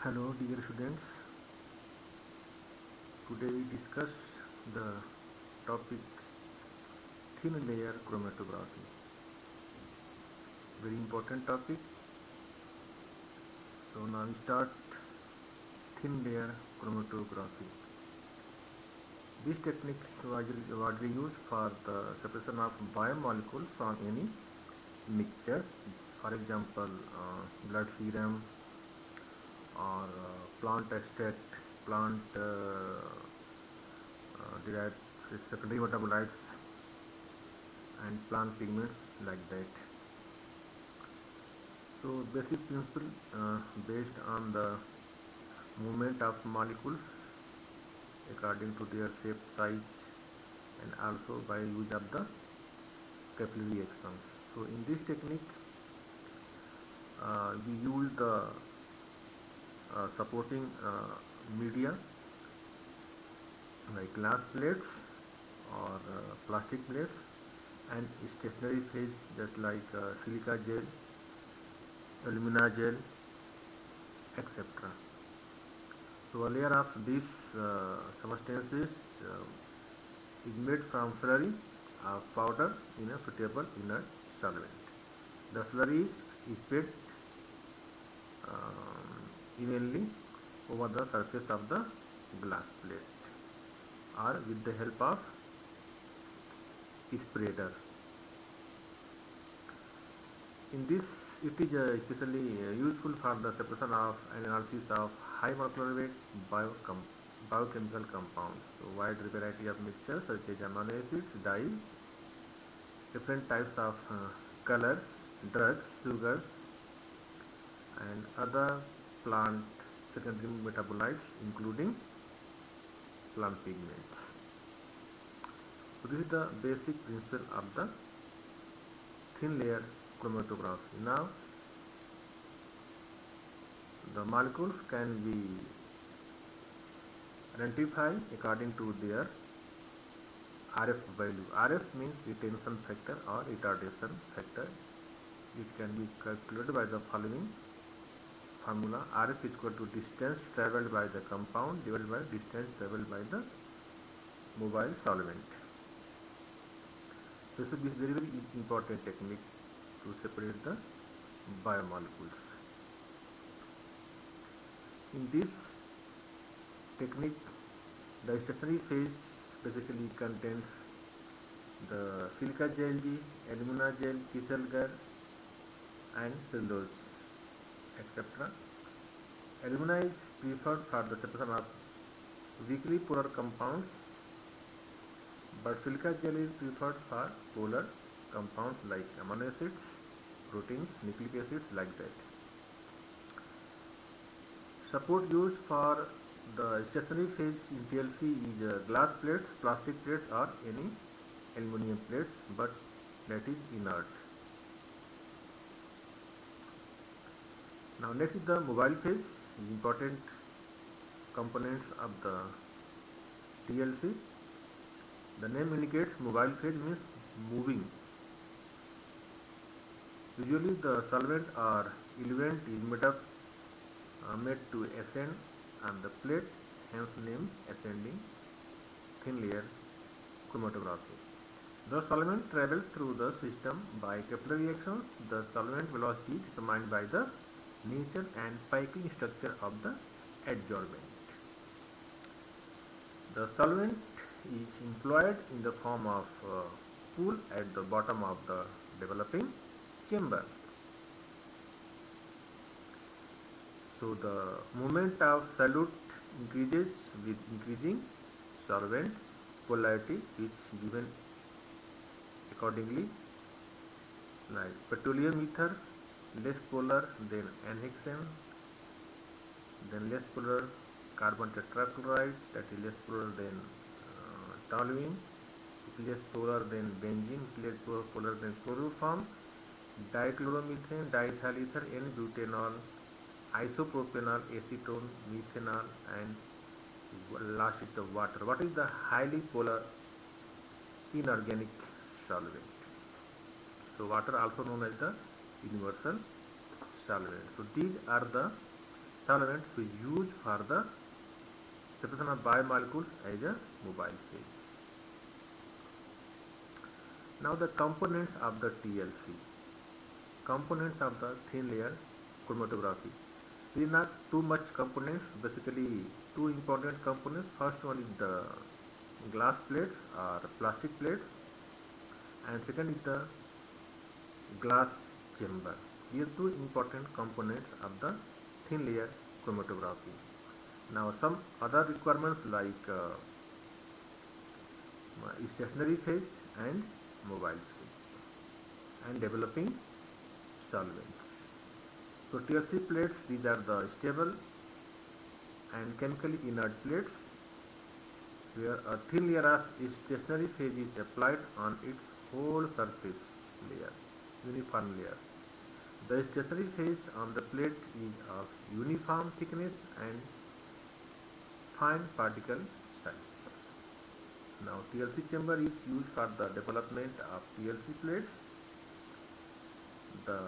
Hello dear students, today we discuss the topic thin layer chromatography. Very important topic. So now we start thin layer chromatography. This technique was widely used for the separation of biomolecules from any mixtures, for example blood serum or plant extract, plant derived secondary metabolites and plant pigments like that. So basic principle based on the movement of molecules according to their shape, size, and also by use of the capillary actions. So in this technique we use the supporting media like glass plates or plastic plates and stationary phase just like silica gel, alumina gel, etc. So a layer of these substances is made from slurry of powder in a suitable inert solvent. The slurry is spread evenly over the surface of the glass plate or with the help of spreader. In this, it is especially useful for the separation of and analysis of high molecular weight biochemical compounds. So wide variety of mixtures such as amino acids, dyes, different types of colors, drugs, sugars, and other plant secondary metabolites including plant pigments. So this is the basic principle of the thin layer chromatography. Now the molecules can be identified according to their RF value. RF means retention factor or retardation factor. It can be calculated by the following formula: RF is equal to distance travelled by the compound divided by distance travelled by the mobile solvent. This is very important technique to separate the biomolecules. In this technique, the stationary phase basically contains the silica gel, alumina gel, kieselguhr, and cellulose, etc. Alumina is preferred for the separation of weakly polar compounds, but silica gel is preferred for polar compounds like amino acids, proteins, nucleic acids, like that. Support used for the stationary phase in TLC is glass plates, plastic plates, or any aluminum plates, but that is inert. Now next is the mobile phase, important components of the TLC. The name indicates mobile phase means moving. Usually the solvent or eluent is made to ascend on the plate, hence name ascending thin layer chromatography. The solvent travels through the system by capillary actions. The solvent velocity is determined by the nature and piping structure of the adsorbent. The solvent is employed in the form of pool at the bottom of the developing chamber. So the movement of solute increases with increasing solvent polarity, which given accordingly, like petroleum ether, less polar than anhexane, then less polar carbon tetrachloride, that is less polar than toluene, which is less polar than benzene, which is less polar than chloroform, dichloromethane, diethyl ether, N-butanol, isopropanol, acetone, methanol, and last is the water. What is the highly polar inorganic solvent? So water also known as the universal solvent. So these are the solvent we use for the separation of biomolecules as a mobile phase. Now the components of the TLC. Components of the thin layer chromatography. There is not too much components, basically two important components. First one is the glass plates or plastic plates, and second is the glass chamber. These are two important components of the thin layer chromatography. Now some other requirements like stationary phase and mobile phase and developing solvents. So TLC plates, these are the stable and chemically inert plates where a thin layer of stationary phase is applied on its whole surface layer, uniform layer. The stationary phase on the plate is of uniform thickness and fine particle size. Now TLC chamber is used for the development of TLC plates. The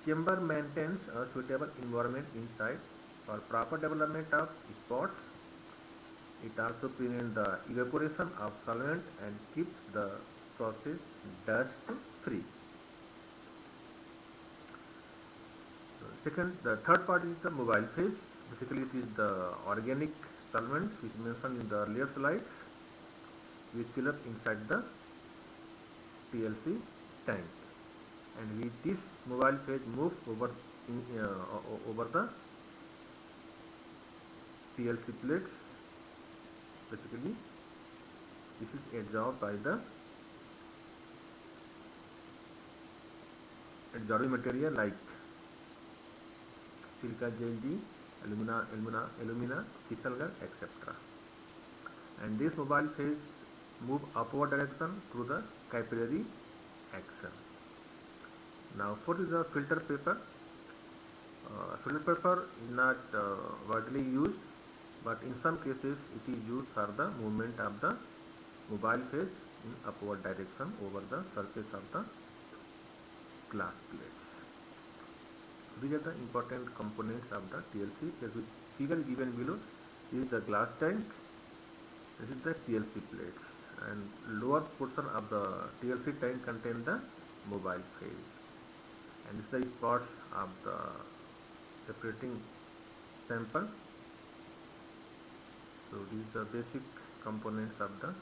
chamber maintains a suitable environment inside for proper development of spots. It also prevents the evaporation of solvent and keeps the process dust free. The third part is the mobile phase. Basically, it is the organic solvents which mentioned in the earlier slides, which fill up inside the TLC tank, and with this mobile phase moves over the TLC plates. Basically, this is absorbed by the absorbing material like silica gel D, alumina, kieselguhr, etc. And this mobile phase move upward direction through the capillary action. Now fourth is the filter paper. Filter paper is not widely used, but in some cases it is used for the movement of the mobile phase in upward direction over the surface of the glass plates. These are the important components of the TLC. As the figure given below, this is the glass tank, this is the TLC plates, and lower portion of the TLC tank contains the mobile phase, and this is the spots of the separating sample. So these are the basic components of the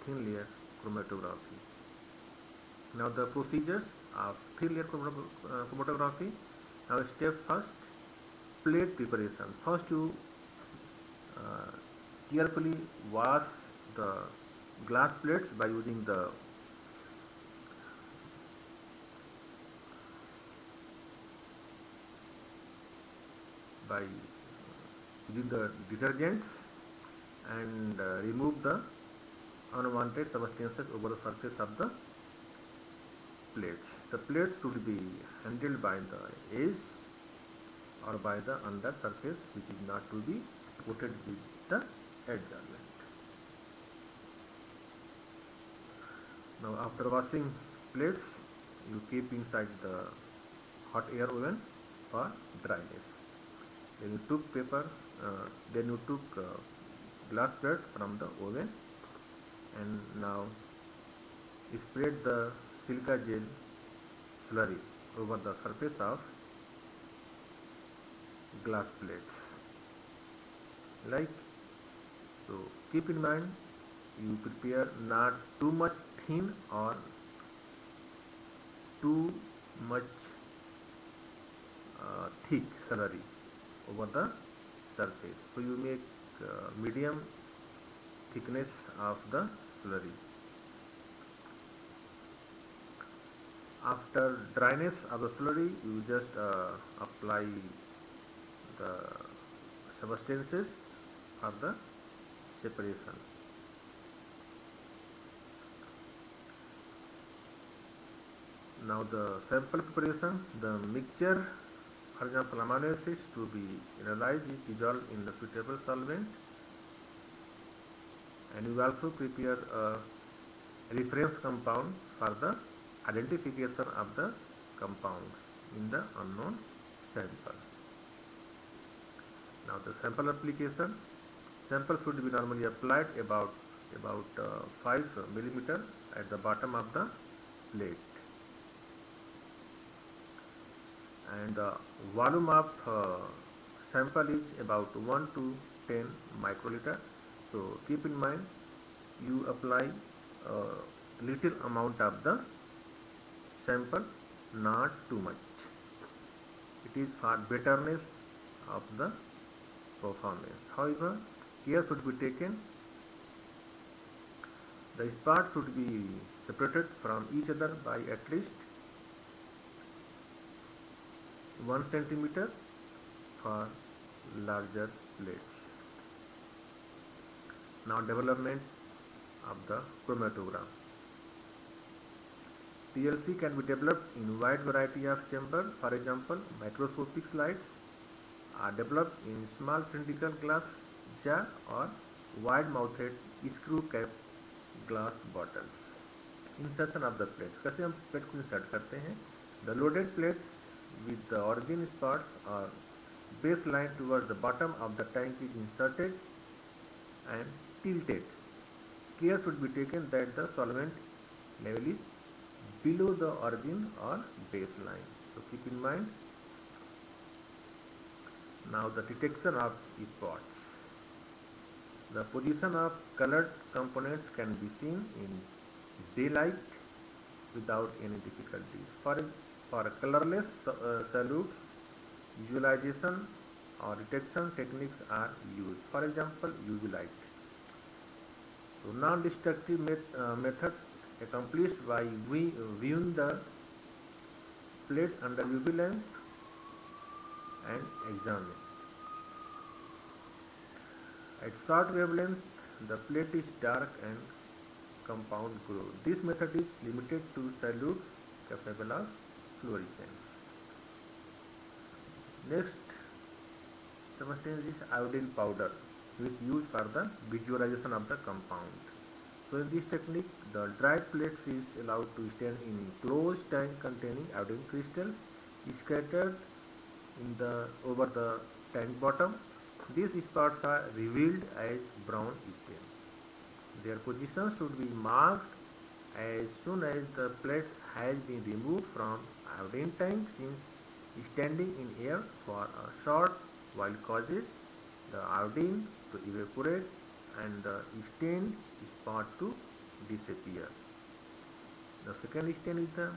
thin layer chromatography. Now the procedures of thin layer chromatography. Now step first, plate preparation. First you carefully wash the glass plates by using the detergents and remove the unwanted substances over the surface of the plates. The plates should be handled by the edge or by the under surface, which is not to be coated with the adsorbent. Now after washing plates, you keep inside the hot air oven for dryness. Then you took glass plates from the oven, and now spread the silica gel slurry over the surface of glass plates like so. Keep in mind, you prepare not too much thin or too much thick slurry over the surface. So you make medium thickness of the slurry. After dryness of the slurry, you just apply the substances for the separation. Now the sample preparation, the mixture, for example amino acids to be analyzed is dissolved in the suitable solvent, and you also prepare a reference compound for the identification of the compounds in the unknown sample. Now the sample application. Sample should be normally applied about 5 millimeter at the bottom of the plate, and the volume of sample is about 1 to 10 microliter. So keep in mind, you apply a little amount of the sample, not too much. It is for betterness of the performance. However, care should be taken. The spots should be separated from each other by at least 1 centimeter for larger plates. Now development of the chromatogram. TLC can be developed in wide variety of chamber. For example, microscopic slides are developed in small cylindrical glass jar or wide-mouthed screw cap glass bottles. Insertion of the plates. कैसे हम plate को insert करते हैं? The loaded plates with the origin spots or baseline towards the bottom of the tank is inserted and tilted. Care should be taken that the solvent level is below the origin or baseline. So keep in mind. Now the detection of spots. The position of colored components can be seen in daylight without any difficulties. For colorless solutes, visualization or detection techniques are used. For example, UV light. So non-destructive method accomplished by viewing the plates under UV lamp and examining. At short wavelength, the plate is dark and compound glow. This method is limited to solutes capable of fluorescence. Next, substance is iodine powder, which is used for the visualization of the compound. So in this technique, the dried plates is allowed to stand in closed tank containing iodine crystals scattered over the tank bottom. These spots are revealed as brown stain. Their position should be marked as soon as the plates has been removed from iodine tank, since standing in air for a short while causes the iodine to evaporate and the stained spot to disappear. The second stain is the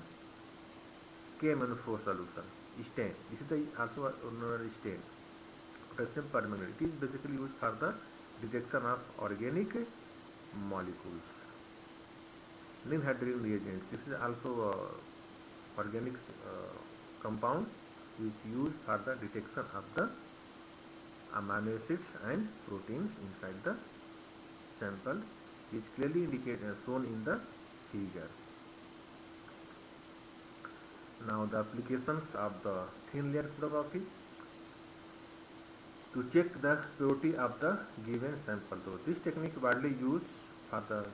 K-4 solution stain. This is also another stain. Potassium permanganate. It is basically used for the detection of organic molecules. Ninhydrin reagents. This is also organic compound which used for the detection of the amino acids and proteins inside the sample, is clearly indicated shown in the figure. Now the applications of the thin layer chromatography. To check the purity of the given sample. So this technique widely used for the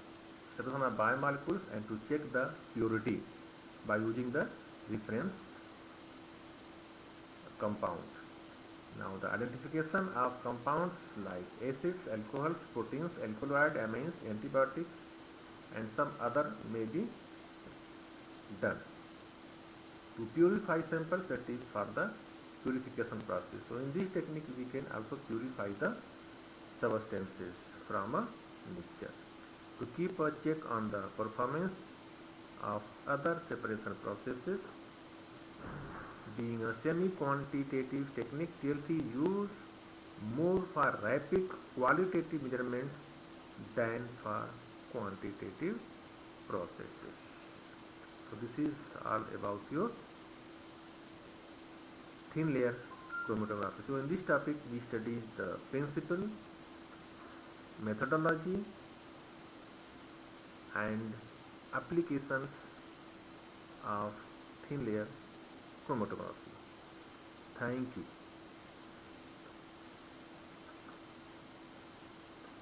separation of biomolecules and to check the purity by using the reference compound. Now the identification of compounds like acids, alcohols, proteins, alkaloid, amines, antibiotics and some other may be done. To purify samples, that is for the purification process. So in this technique we can also purify the substances from a mixture. To keep a check on the performance of other separation processes, being a semi-quantitative technique, TLC is used more for rapid qualitative measurements than for quantitative processes. So this is all about your thin layer chromatography. So in this topic we studied the principle, methodology and applications of thin layer chromatography. Thank you.